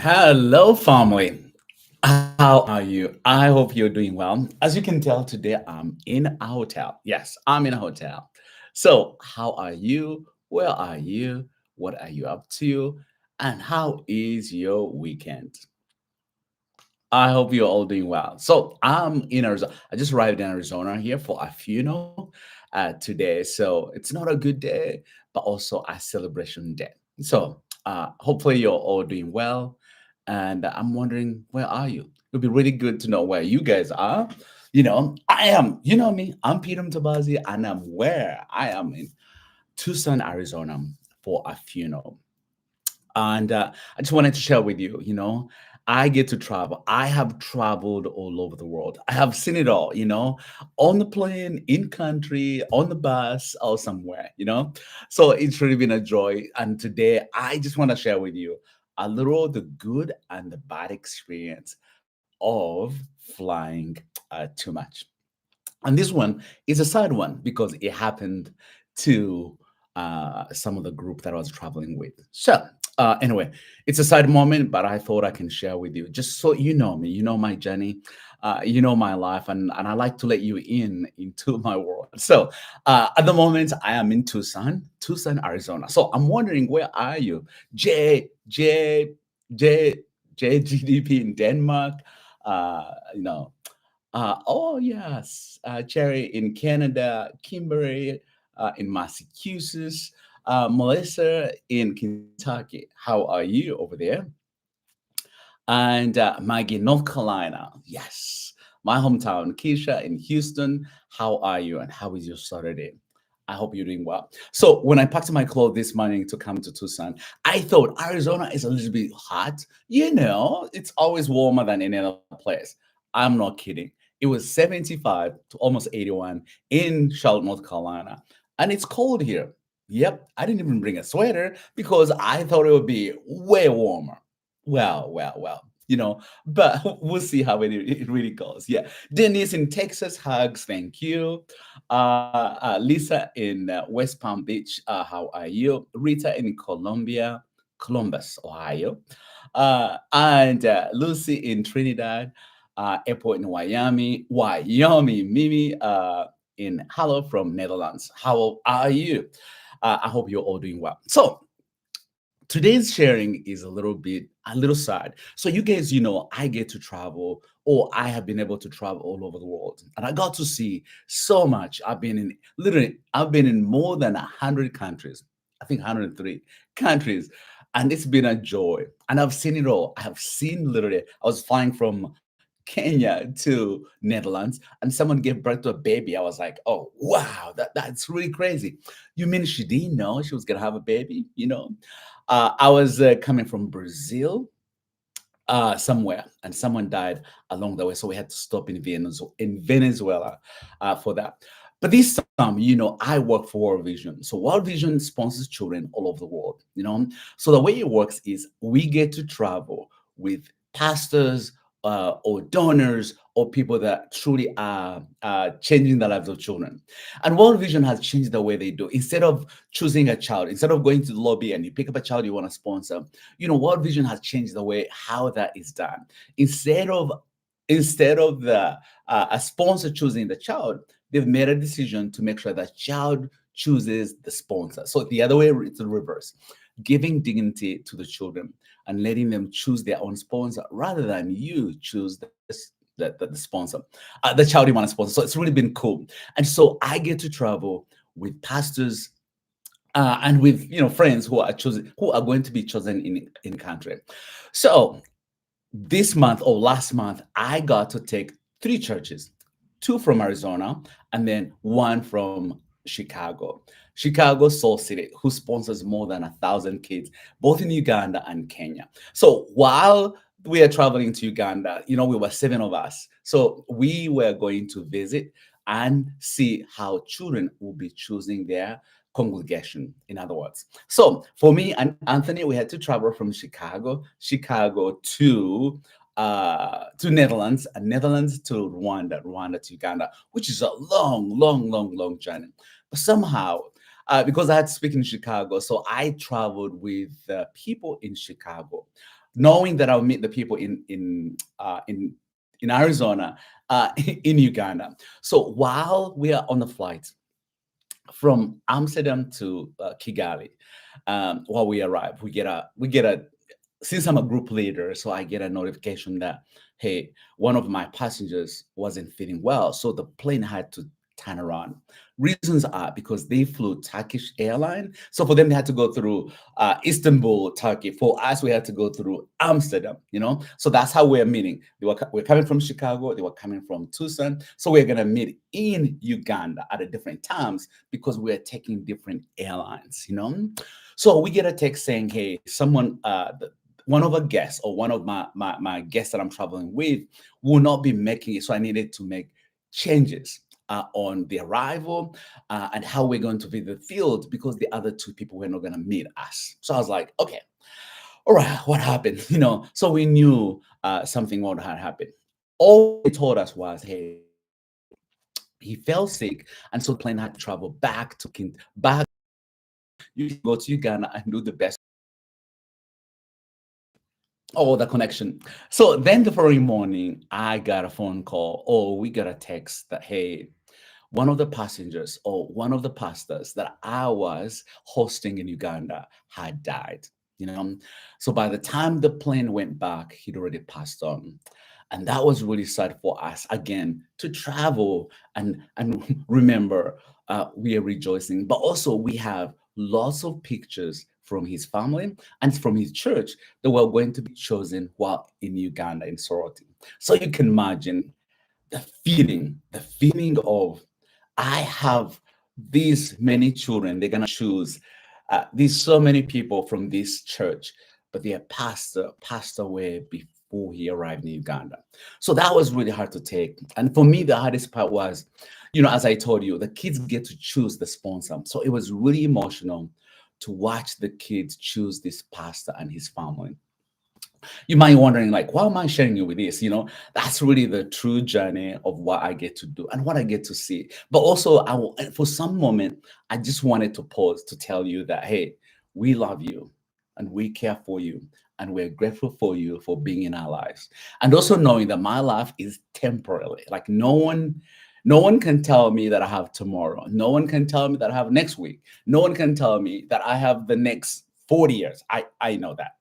Hello, family. How are you? I hope you're doing well. As you can tell, today I'm in a hotel. Yes, I'm in a hotel. So, how are you? Where are you? What are you up to? And how is your weekend? I hope you're all doing well. So, I'm in Arizona. I just arrived in Arizona here for a funeral today. So, it's not a good day, but also a celebration day. So, hopefully, you're all doing well. And I'm wondering, where are you? It'd be really good to know where you guys are. I am, you know me, I'm Peter Mutabazi, and I'm where I am in Tucson, Arizona for a funeral. And I just wanted to share with you, I get to travel. I have traveled all over the world. I have seen it all, on the plane, in country, on the bus, or somewhere. So it's really been a joy. And today I just want to share with you a little the good and the bad experience of flying too much. And this one is a sad one because it happened to some of the group that I was traveling with. So, anyway, it's a sad moment, but I thought I can share with you just so you know me, you know my journey, you know my life, and I like to let you into my world. So, at the moment, I am in Tucson, Arizona. So, I'm wondering, where are you? J, J, J, JGDP in Denmark. You know, oh yes, Cherry in Canada, Kimberly in Massachusetts, Melissa in Kentucky. How are you over there? And Maggie, North Carolina. Yes, my hometown. Keisha in Houston. How are you? And how is your Saturday? I hope you're doing well. So when I packed my clothes this morning to come to Tucson, I thought Arizona is a little bit hot. It's always warmer than any other place. I'm not kidding. It was 75 to almost 81 in Charlotte, North Carolina. And it's cold here. Yep, I didn't even bring a sweater because I thought it would be way warmer. Well, but we'll see how it really goes. Yeah. Denise in Texas, hugs, thank you. Lisa in West Palm Beach, how are you? Rita in Columbus, Ohio. And Lucy in Trinidad, Airport in Wyoming, Mimi in Hello from Netherlands. How are you? I hope you're all doing well. So, today's sharing is a little sad. So you guys, I get to travel, or I have been able to travel all over the world, and I got to see so much. I've been in more than 100 countries. I think 103 countries, and it's been a joy. And I've seen it all. I have seen literally. I was flying from Kenya to Netherlands, and someone gave birth to a baby. I was like, oh wow, that's really crazy. You mean she didn't know she was gonna have a baby? I was coming from Brazil somewhere, and someone died along the way, so we had to stop in Venezuela for that. But this time, I work for World Vision. So World Vision sponsors children all over the world. So the way it works is we get to travel with pastors or donors or people that truly are changing the lives of children. And World Vision has changed the way they do. Instead of choosing a child, instead of going to the lobby and you pick up a child you want to sponsor, World Vision has changed the way how that is done. Instead of the a sponsor choosing the child, they've made a decision to make sure that child chooses the sponsor. So the other way, it's the reverse, giving dignity to the children and letting them choose their own sponsor rather than you choose the sponsor, the child you want to sponsor. So it's really been cool. And so I get to travel with pastors and with friends who are going to be chosen in the country. So this month or last month, I got to take three churches, two from Arizona and then one from Chicago. Chicago Soul City, who sponsors more than 1,000 kids, both in Uganda and Kenya. So while we are traveling to Uganda, we were seven of us. So we were going to visit and see how children will be choosing their congregation, in other words. So for me and Anthony, we had to travel from Chicago to Netherlands, and Netherlands to Rwanda to Uganda, which is a long, long, long, long journey. But somehow, because I had to speak in Chicago, so I traveled with people in Chicago. knowing that I'll meet the people in Arizona, in Uganda. So while we are on the flight from Amsterdam to Kigali, while we arrive, we get a since I'm a group leader, so I get a notification that, hey, one of my passengers wasn't feeling well, so the plane had to turn around. Reasons are because they flew Turkish airline, so for them they had to go through Istanbul, Turkey. For us, we had to go through Amsterdam. So that's how we're meeting. We're coming from Chicago, they were coming from Tucson, so we're gonna meet in Uganda at a different times because we're taking different airlines. So we get a text saying, hey, someone, one of our guests or one of my guests that I'm traveling with will not be making it. So I needed to make changes on the arrival and how we're going to visit the field because the other two people were not going to meet us. So I was like, okay, all right, what happened? So we knew something would had happened. All they told us was, hey, he fell sick, and so the plane had to travel back. You can go to Uganda and do the best. Oh, the connection. So then the following morning, I got a phone call, or we got a text that, hey, one of the passengers or one of the pastors that I was hosting in Uganda had died. You know, so by the time the plane went back, he'd already passed on. And that was really sad for us again to travel and remember we are rejoicing, but also we have lots of pictures from his family and from his church that were going to be chosen while in Uganda in sorority. So you can imagine the feeling of I have these many children, they're gonna choose these so many people from this church, but their pastor passed away before he arrived in Uganda. So that was really hard to take. And for me, the hardest part was, as I told you, the kids get to choose the sponsor. So it was really emotional to watch the kids choose this pastor and his family. You might be wondering, like, why am I sharing you with this? That's really the true journey of what I get to do and what I get to see. But also, for some moment, I just wanted to pause to tell you that, hey, we love you and we care for you and we're grateful for you for being in our lives. And also knowing that my life is temporary. Like no one can tell me that I have tomorrow. No one can tell me that I have next week. No one can tell me that I have the next 40 years. I know that.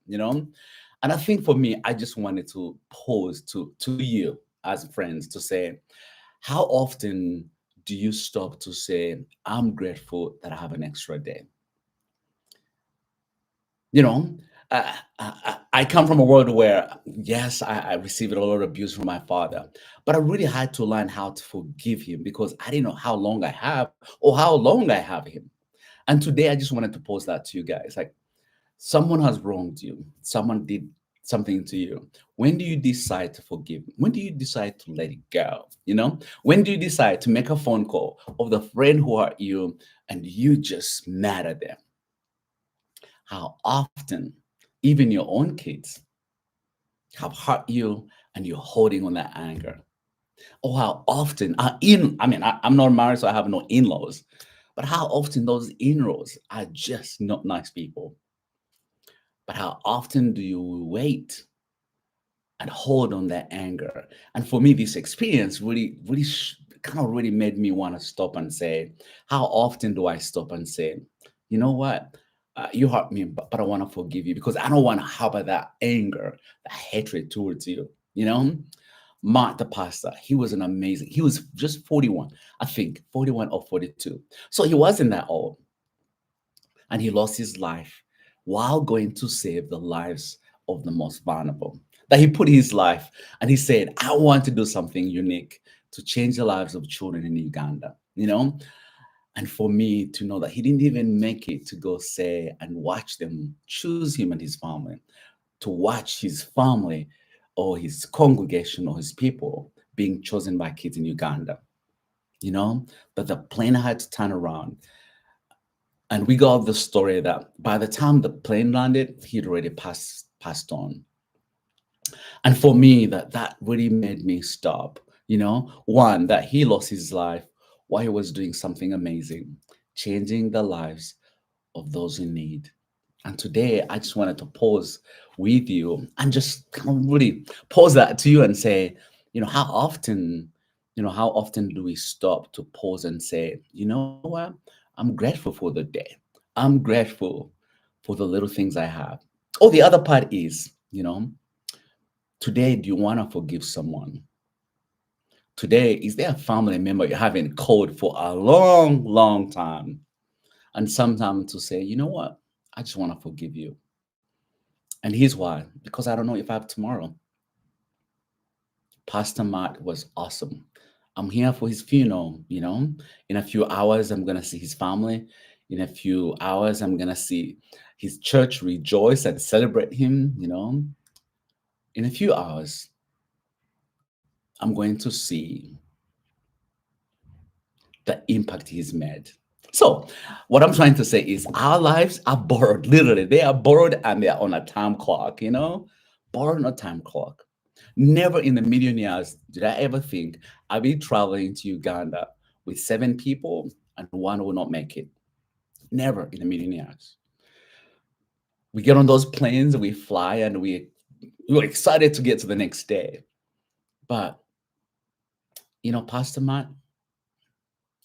And I think for me, I just wanted to pose to you as friends to say, how often do you stop to say, I'm grateful that I have an extra day? You know, I come from a world where, yes, I received a lot of abuse from my father, but I really had to learn how to forgive him because I didn't know how long I have or how long I have him. And today I just wanted to pose that to you guys. Like, someone has wronged you, someone did something to you. When do you decide to forgive? When do you decide to let it go? When do you decide to make a phone call of the friend who hurt you and you just mad at them? How often, even your own kids have hurt you and you're holding on that anger? Or how often, I'm not married, so I have no in-laws, but how often those in-laws are just not nice people? But how often do you wait and hold on that anger? And for me, this experience really, really kind of really made me want to stop and say, how often do I stop and say, you know what? You hurt me, but I want to forgive you because I don't want to harbor that anger, that hatred towards you. Mark the pastor, he was he was just 41, I think, 41 or 42. So he wasn't that old. And he lost his life while going to save the lives of the most vulnerable. That he put his life and he said, I want to do something unique to change the lives of children in Uganda. And for me to know that he didn't even make it to go say and watch them choose him and his family, to watch his family or his congregation or his people being chosen by kids in Uganda, that the plane had to turn around. And we got the story that by the time the plane landed, he'd already passed on. And for me, that really made me stop. One, that he lost his life while he was doing something amazing, changing the lives of those in need. And today, I just wanted to pause with you and just kind of really pause that to you and say, how often do we stop to pause and say, you know what? I'm grateful for the day. I'm grateful for the little things I have. Oh, the other part is, today, do you want to forgive someone? Today, is there a family member you haven't called for a long, long time? And sometimes to say, you know what? I just want to forgive you. And here's why, because I don't know if I have tomorrow. Pastor Matt was awesome. I'm here for his funeral. In a few hours, I'm going to see his family. In a few hours, I'm going to see his church rejoice and celebrate him. In a few hours, I'm going to see the impact he's made. So, what I'm trying to say is our lives are borrowed, literally. They are borrowed and they are on a time clock. Borrowed on a time clock. Never in a million years did I ever think I'd be traveling to Uganda with 7 people and one will not make it. Never in a million years. We get on those planes, we fly, and we're excited to get to the next day. But, Pastor Matt,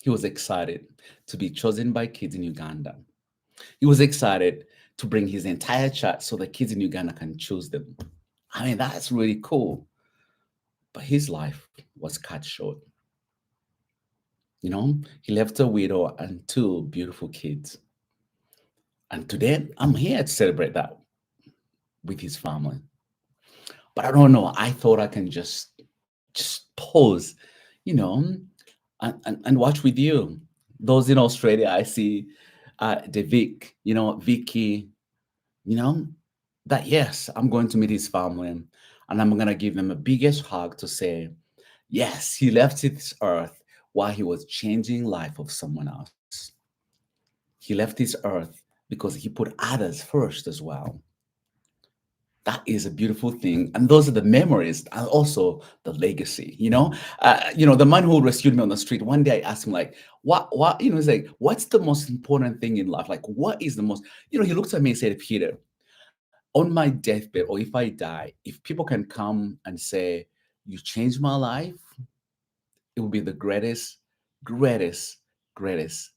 he was excited to be chosen by kids in Uganda. He was excited to bring his entire church so the kids in Uganda can choose them. I mean, that's really cool. But his life was cut short. He left a widow and 2 beautiful kids. And today, I'm here to celebrate that with his family. But I don't know. I thought I can just pause, you know, and watch with you. Those in Australia, I see the Vicky, you know, that yes, I'm going to meet his family and I'm going to give them a biggest hug to say, yes, he left this earth while he was changing life of someone else. He left this earth because he put others first as well. That is a beautiful thing, and those are the memories and also the legacy. The man who rescued me on the street. One day, I asked him like, "What?" He's like, "What's the most important thing in life? Like, what is the most?" He looked at me and said, "Peter, on my deathbed, or if I die, if people can come and say you changed my life, it will be the greatest, greatest, greatest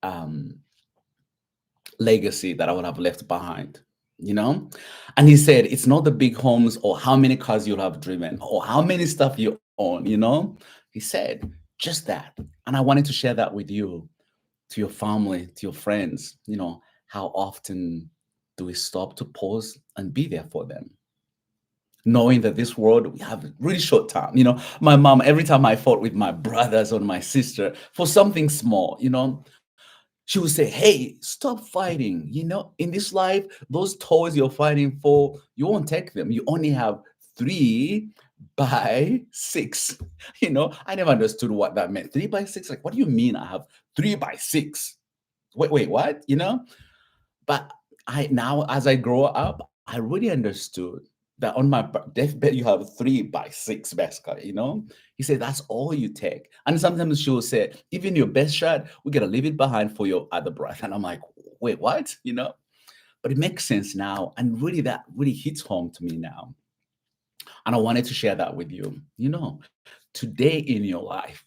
um, legacy that I would have left behind." You know, and he said, "It's not the big homes or how many cars you'll have driven or how many stuff you own." He said, "Just that." And I wanted to share that with you, to your family, to your friends. How often do we stop to pause and be there for them? Knowing that this world, we have a really short time. My mom, every time I fought with my brothers or my sister for something small, she would say, "Hey, stop fighting. In this life, those toys you're fighting for, you won't take them. You only have 3 by 6." I never understood what that meant. 3 by 6? Like, what do you mean I have 3 by 6? Wait, what? But I now, as I grow up, I really understood that on my deathbed, you have 3 by 6 basket. He said, "That's all you take." And sometimes she will say, "Even your best shot, we got to leave it behind for your other breath." And I'm like, "Wait, what?" But it makes sense now. And really, that really hits home to me now. And I wanted to share that with you. Today in your life,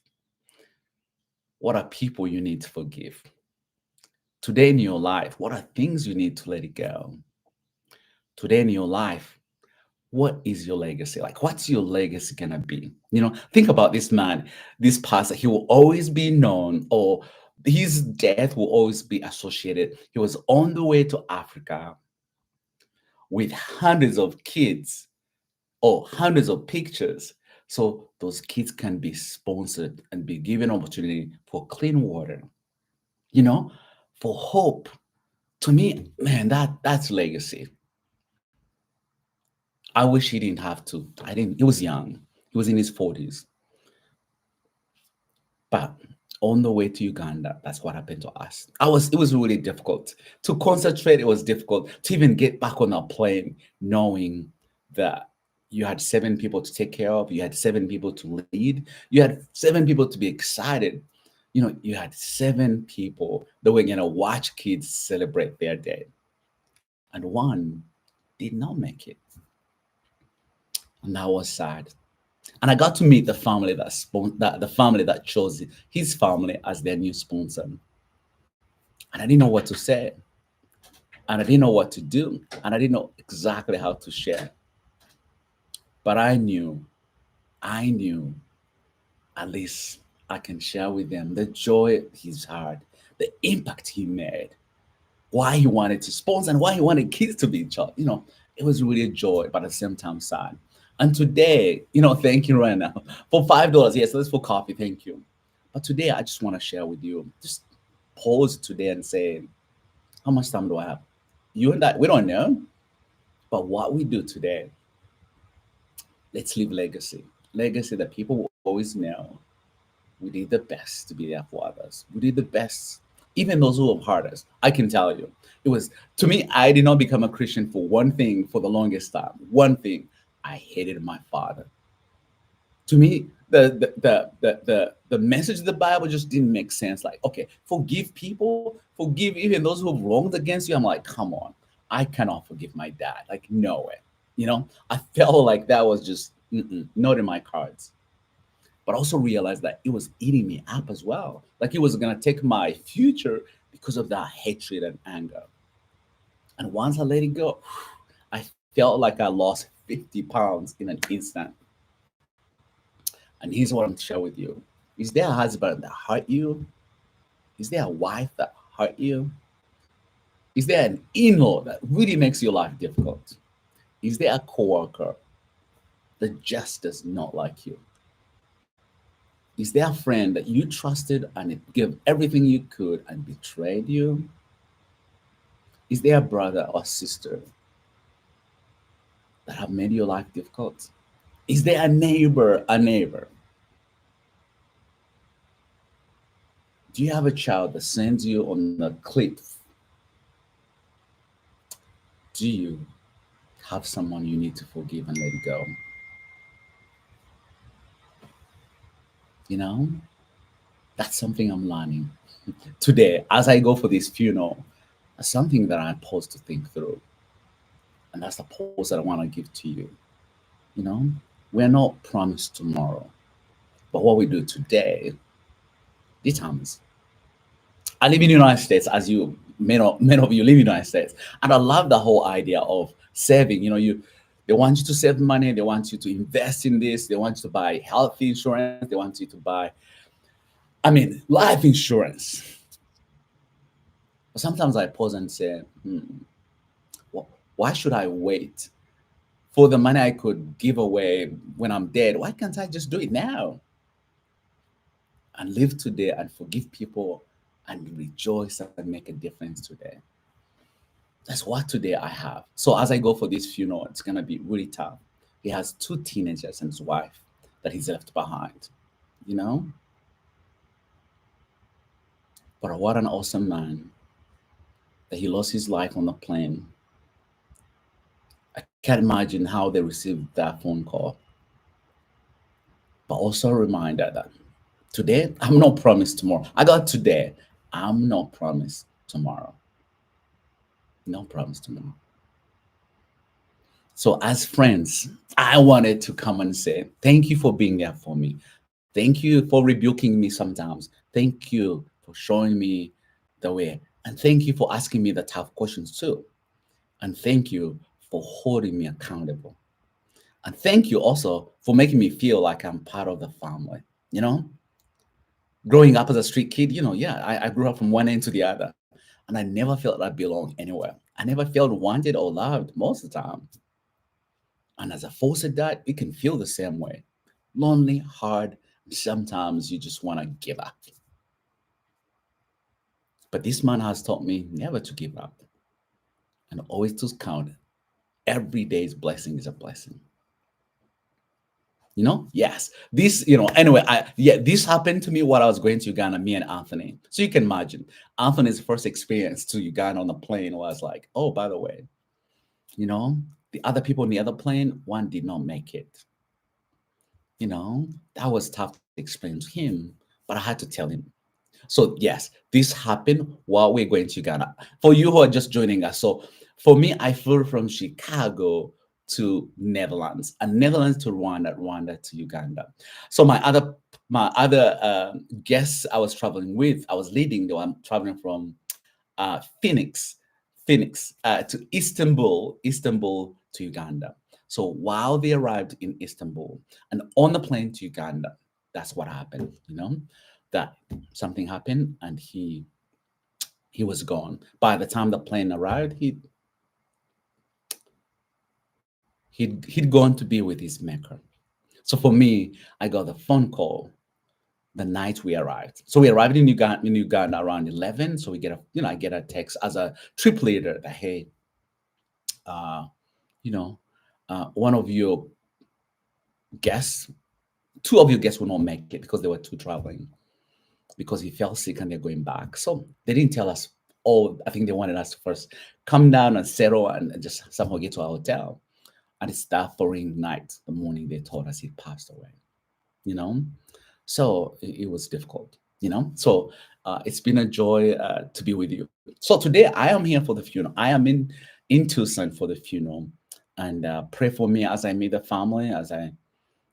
what are people you need to forgive? Today in your life, what are things you need to let it go? Today in your life, what is your legacy? Like, what's your legacy gonna be? Think about this man, this pastor. He will always be known, or his death will always be associated. He was on the way to Africa with hundreds of kids or hundreds of pictures, so those kids can be sponsored and be given opportunity for clean water. You know, for hope. To me, man, that's legacy. I wish he didn't have to. I didn't. He was young. He was in his 40s. But on the way to Uganda, that's what happened to us. It was really difficult to concentrate. It was difficult to even get back on a plane, knowing that you had 7 people to take care of, you had 7 people to lead, you had 7 people to be excited. You had 7 people that were gonna watch kids celebrate their day. and one did not make it. And that was sad. And I got to meet the family that the family that chose his family as their new sponsor. And I didn't know what to say. And I didn't know what to do. And I didn't know exactly how to share. But I knew at least I can share with them the joy he's had, the impact he made, why he wanted to sponsor and why he wanted kids to be in charge. It was really a joy, but at the same time sad. And today, thank you right now for $5. Yes, let's for coffee. Thank you. But today, I just want to share with you. Just pause today and say, how much time do I have? You and I, we don't know. But what we do today, let's leave legacy. Legacy that people will always know. We did the best to be there for others. We did the best, even those who have hurt us. I can tell you, it was to me. I did not become a Christian for one thing for the longest time. One thing, I hated my father. To me, the message of the Bible just didn't make sense. Like, okay, forgive people, forgive even those who have wronged against you. I'm like, come on, I cannot forgive my dad. Like, no way. I felt like that was just not in my cards. But also realized that it was eating me up as well. Like it was gonna take my future because of that hatred and anger. And once I let it go, I felt like I lost 50 pounds in an instant. And here's what I'm to share with you. Is there a husband that hurt you? Is there a wife that hurt you? Is there an in-law that really makes your life difficult? Is there a coworker that just does not like you? Is there a friend that you trusted and gave everything you could and betrayed you? Is there a brother or sister that have made your life difficult? Is there a neighbor, Do you have a child that sends you on a cliff? Do you have someone you need to forgive and let it go? You know, that's something I'm learning today as I go for this funeral. That's something that I pause to think through. And that's the pause that I want to give to you. You know, we're not promised tomorrow, but what we do today determines. I live in the United States, as you many of you live in the United States, and I love the whole idea of saving. They want you to save money, they want you to invest in this, they want you to buy health insurance, they want you to buy, life insurance. But sometimes I pause and say, why should I wait for the money I could give away when I'm dead? Why can't I just do it now and live today and forgive people and rejoice and make a difference today? That's what today I have. So as I go for this funeral, it's gonna be really tough. He has two teenagers and his wife that he's left behind, you know? But what an awesome man that he lost his life on the plane. I can't imagine how they received that phone call. But also a reminder that today, I'm not promised tomorrow. I got today. I'm not promised tomorrow. No promise tomorrow. So, as friends, I wanted to come and say, thank you for being there for me. Thank you for rebuking me sometimes. Thank you for showing me the way. And thank you for asking me the tough questions too. And thank you for holding me accountable. And thank you also for making me feel like I'm part of the family. You know, growing up as a street kid, I grew up from one end to the other. And I never felt I belonged anywhere. I never felt wanted or loved most of the time. And as a foster dad, it can feel the same way. Lonely, hard, sometimes you just want to give up. But this man has taught me never to give up and always to count every day's blessing is a blessing. Yes, this, anyway, this happened to me while I was going to Uganda, me and Anthony. So you can imagine Anthony's first experience to Uganda on the plane was like, oh, by the way, the other people on the other plane, one did not make it. That was tough to explain to him, but I had to tell him. So yes, this happened while we're going to Uganda. For you who are just joining us, so For me, I flew from Chicago to Netherlands, and Netherlands to Rwanda, Rwanda to Uganda. So my other guests I was traveling with, I was leading. They were traveling from Phoenix to Istanbul, Istanbul to Uganda. So while they arrived in Istanbul and on the plane to Uganda, that's what happened. That something happened and he was gone. By the time the plane arrived, he'd gone to be with his maker. So for me, I got the phone call the night we arrived. So we arrived in Uganda around 11. So we get I get a text as a trip leader that, hey, uh, you know, one of your guests, two of your guests will not make it because they were two traveling because he fell sick and they're going back. So they didn't tell us all. I think they wanted us to first come down and settle and just somehow get to our hotel. And it's that following night, the morning, they told us he passed away. You know, so it was difficult. So it's been a joy to be with you. So today I am here for the funeral. I am in Tucson for the funeral, and pray for me as I meet the family, as I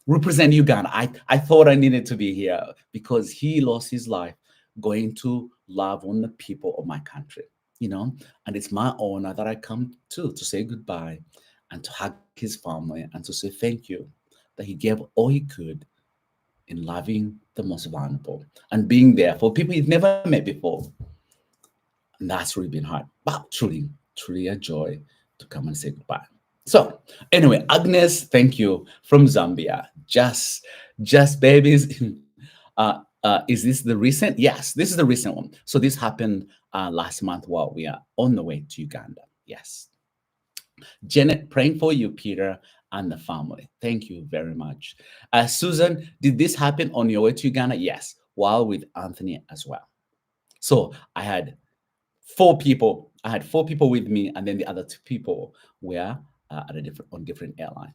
represent Uganda. I thought I needed to be here because he lost his life going to love on the people of my country. And it's my honor that I come to say goodbye and to hug his family and to say thank you that he gave all he could in loving the most vulnerable and being there for people he's never met before. And that's really been hard, but truly, truly a joy to come and say goodbye. So anyway, Agnes, thank you from Zambia. Just babies. Is this the recent? Yes, this is the recent one. So this happened last month while we are on the way to Uganda. Yes. Janet, praying for you, Peter, and the family. Thank you very much. Susan, did this happen on your way to Uganda? Yes, while with Anthony as well. So I had four people. I had four people with me, and then the other two people were on different airline.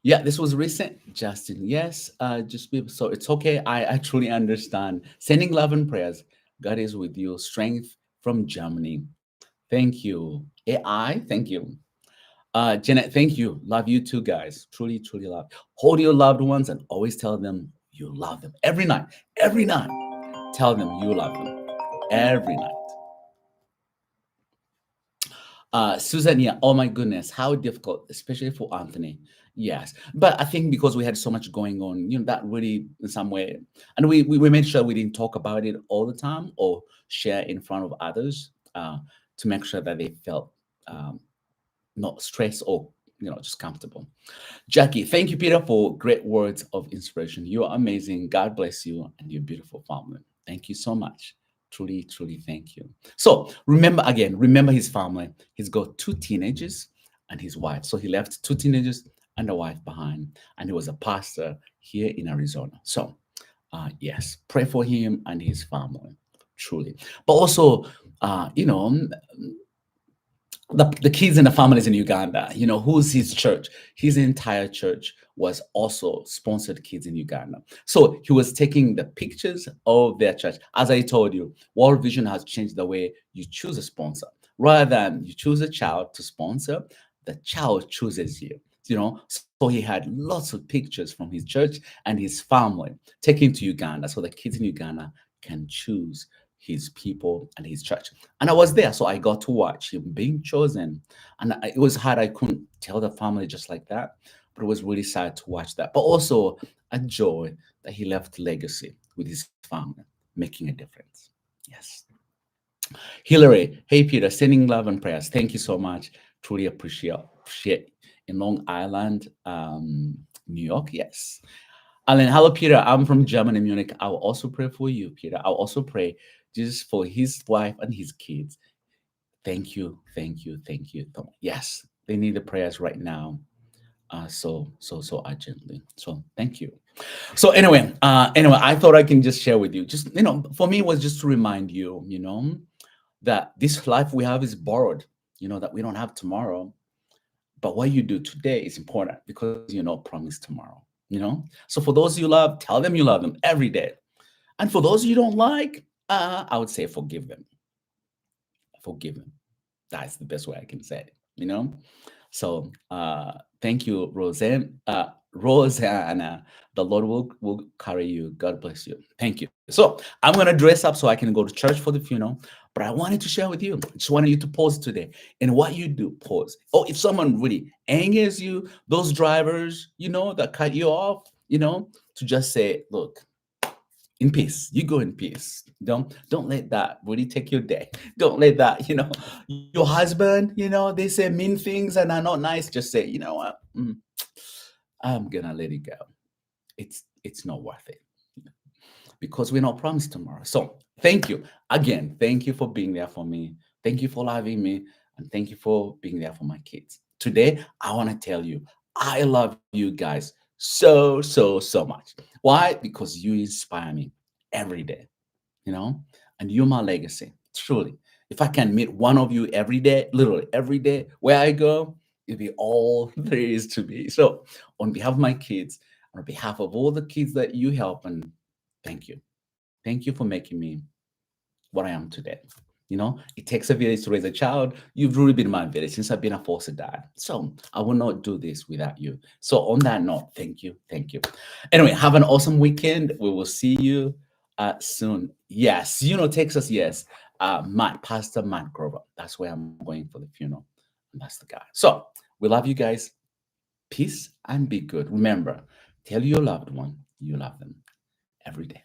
Yeah, this was recent, Justin. Yes, so it's okay. I truly understand. Sending love and prayers. God is with you. Strength from Germany. Thank you. AI, thank you. Janet, thank you. Love you too, guys. Truly, truly love. Hold your loved ones and always tell them you love them every night. Every night, tell them you love them every night. Susan, yeah. Oh my goodness, how difficult, especially for Anthony. Yes, but I think because we had so much going on, that really in some way, and we made sure we didn't talk about it all the time or share in front of others to make sure that they felt not stressed or just comfortable. Jackie, thank you, Peter, for great words of inspiration. You are amazing. God bless you and your beautiful family. Thank you so much. Truly, truly thank you. So remember his family. He's got two teenagers and his wife. So he left two teenagers and a wife behind, and he was a pastor here in Arizona. So yes, pray for him and his family, truly. But also, the kids and the families in Uganda, who's his church? His entire church was also sponsored kids in Uganda. So he was taking the pictures of their church. As I told you, World Vision has changed the way you choose a sponsor. Rather than you choose a child to sponsor, the child chooses you. So he had lots of pictures from his church and his family taken to Uganda so the kids in Uganda can choose his people and his church. And I was there, so I got to watch him being chosen. And it was hard. I couldn't tell the family just like that, but it was really sad to watch that. But also a joy that he left legacy with his family, making a difference. Yes. Hillary, hey Peter, sending love and prayers. Thank you so much. Truly appreciate in Long Island, New York. Yes. Alan, hello, Peter. I'm from Germany, Munich. I will also pray for you, Peter. I'll also pray just for his wife and his kids. Thank you, thank you, thank you. Yes, they need the prayers right now, so urgently. So thank you. So anyway, I thought I can just share with you. Just for me, it was just to remind you, that this life we have is borrowed. That we don't have tomorrow, but what you do today is important because promise tomorrow. So for those you love, tell them you love them every day. And for those you don't like, I would say forgive them. Forgive them. That's the best way I can say it, you know? So thank you, Roseanne. Rosanna, the Lord will carry you. God bless you. Thank you. So I'm gonna dress up so I can go to church for the funeral. But I wanted to share with you. Just wanted you to pause today. And what you do, pause. Oh, if someone really angers you, those drivers, that cut you off, to just say, look, in peace. You go in peace. Don't let that really take your day. Don't let that, your husband, they say mean things and are not nice. Just say, you know what? I'm gonna let it go. It's not worth it because we're not promised tomorrow. So thank you again. Thank you for being there for me. Thank you for loving me, and thank you for being there for my kids. Today, I want to tell you, I love you guys so much. Why? Because you inspire me every day, you know, and you're my legacy. Truly. If I can meet one of you every day, literally every day, where I go, it'll be all there is to be. So, on behalf of my kids, on behalf of all the kids that you help, and thank you. Thank you for making me what I am today. It takes a village to raise a child. You've really been my village since I've been a foster dad. So I will not do this without you. So on that note, thank you. Thank you. Anyway, have an awesome weekend. We will see you soon. Yes, Texas, yes. Pastor Matt Grover. That's where I'm going for the funeral. And that's the guy. So we love you guys. Peace and be good. Remember, tell your loved one you love them every day.